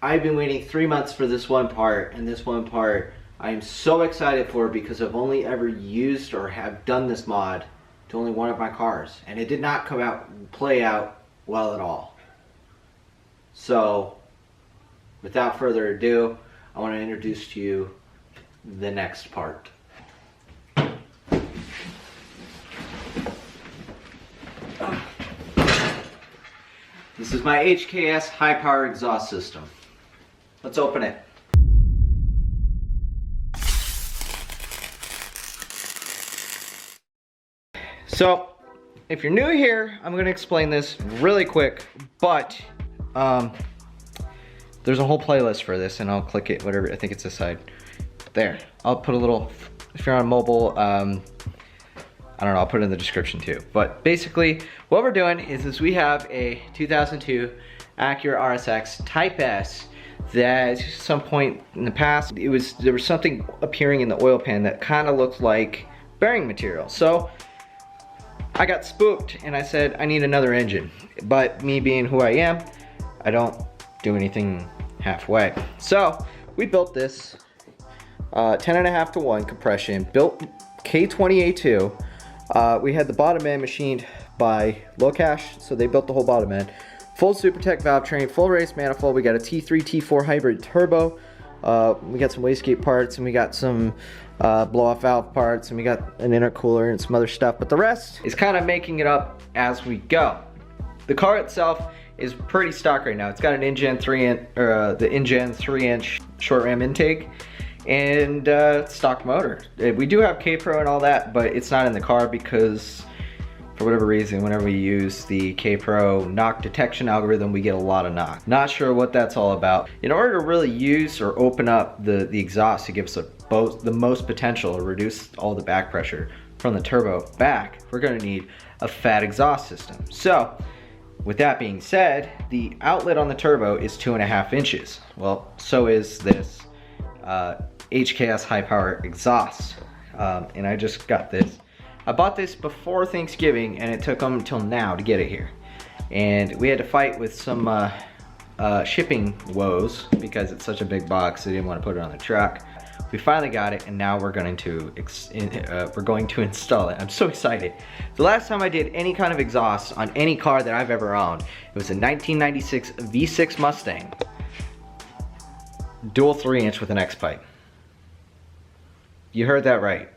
I've been waiting 3 months for this one part, and this one part I am so excited for because I've only ever used or have done this mod to only one of my cars, and it did not play out well at all. So without further ado, I want to introduce to you the next part. This is my HKS Hi-Power Exhaust system. Let's open it. So, if you're new here, I'm going to explain this really quick, but there's a whole playlist for this, and I'll click it, whatever, I think it's this side. There. I'll put a little, if you're on mobile, I don't know, I'll put it in the description too. But basically, what we're doing is we have a 2002 Acura RSX Type S that at some point in the past, there was something appearing in the oil pan that kind of looked like bearing material. So I got spooked and I said, I need another engine. But me being who I am, I don't do anything halfway. So we built this 10.5:1 compression, built K20A2. We had the bottom end machined by Low Cash, so they built the whole bottom end. Full SuperTech valve train, full race manifold. We got a T3, T4 hybrid turbo. We got some wastegate parts, and we got some blow-off valve parts, and we got an intercooler and some other stuff. But the rest is kind of making it up as we go. The car itself is pretty stock right now. It's got an InGen 3-inch short ram intake and stock motor. We do have K-Pro and all that, but it's not in the car because for whatever reason, whenever we use the K-Pro knock detection algorithm, we get a lot of knock. Not sure what that's all about. In order to really use or open up the exhaust to give us the most potential to reduce all the back pressure from the turbo back, we're gonna need a fat exhaust system. So, with that being said, the outlet on the turbo is 2.5 inches. Well, so is this HKS Hi-Power Exhaust. And I just got this. I bought this before Thanksgiving and it took them until now to get it here. And we had to fight with some shipping woes because it's such a big box, they didn't want to put it on the truck. We finally got it and now we're going to install it. I'm so excited. The last time I did any kind of exhaust on any car that I've ever owned, it was a 1996 V6 Mustang. Dual 3-inch with an X-pipe. You heard that right.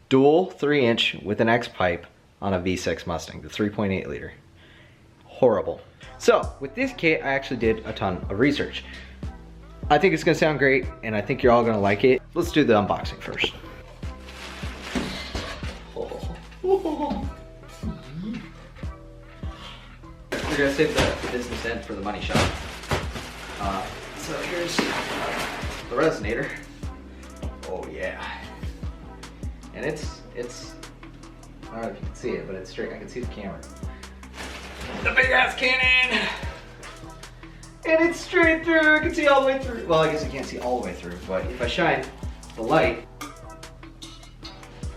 Dual 3-inch with an X-pipe on a V6 Mustang, the 3.8 liter. Horrible. So, with this kit, I actually did a ton of research. I think it's gonna sound great, and I think you're all gonna like it. Let's do the unboxing first. We're gonna save the business end for the money shot. So here's the Resonator. Oh yeah. And it's, I don't know if you can see it, but it's straight, I can see the camera. The big ass cannon! And it's straight through, I can see all the way through. Well, I guess I can't see all the way through, but if I shine the light,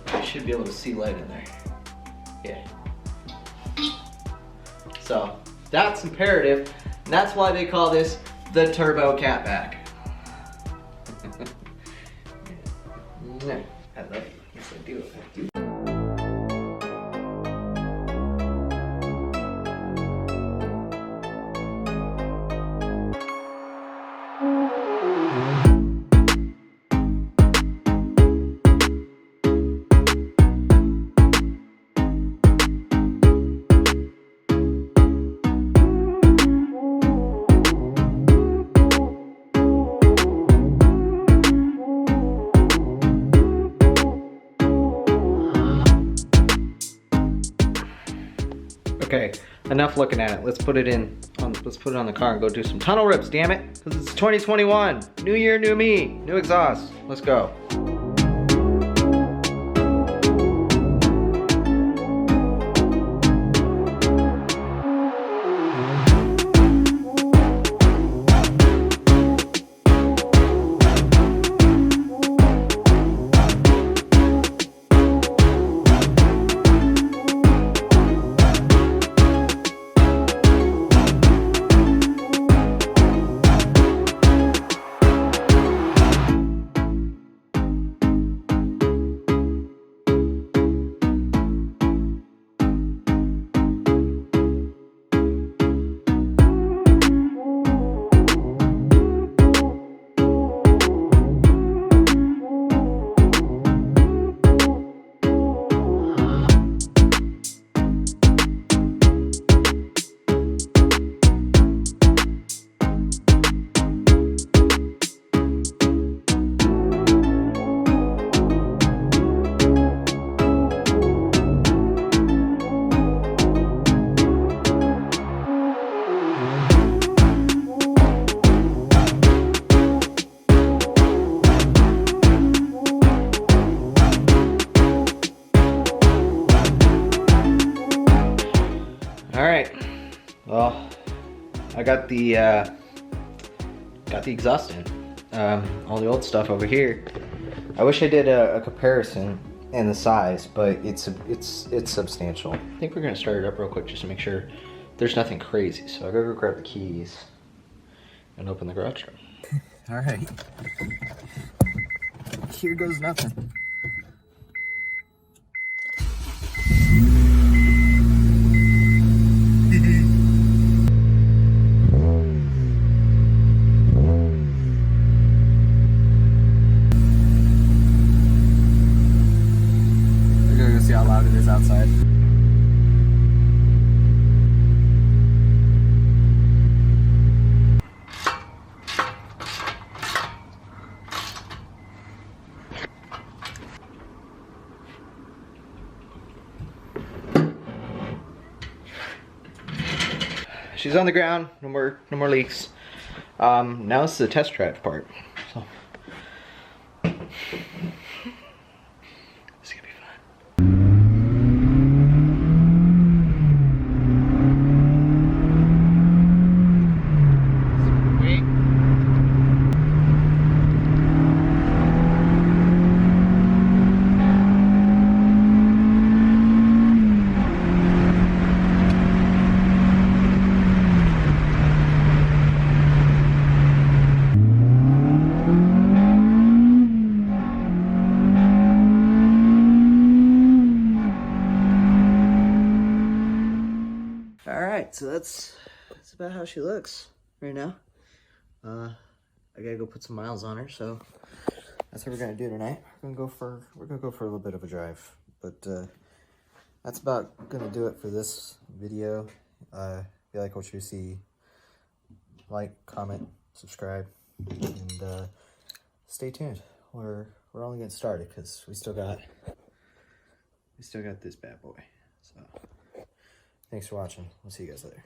I should be able to see light in there. Yeah. So, that's imperative, and that's why they call this the Turbo Catback. I love you. Yes, I do. Okay, enough looking at it. Let's put it let's put it on the car and go do some tunnel rips, damn it. Because it's 2021. New year, new me, new exhaust. Let's go. got the exhaust in. All the old stuff over here. I wish I did a comparison in the size, but it's substantial. I think we're gonna start it up real quick just to make sure there's nothing crazy. So I gotta go grab the keys and open the garage door. All right. Here goes nothing. See how loud it is outside. She's on the ground, no more leaks. Now it's the test drive part. So it's gonna be fun. So that's about how she looks right now. I gotta go put some miles on her, so that's what we're gonna do tonight. We're gonna go for a little bit of a drive, but that's about gonna do it for this video. If you like what you see, like, comment, subscribe, and stay tuned. We're only getting started because we still got this bad boy. So thanks for watching. We'll see you guys later.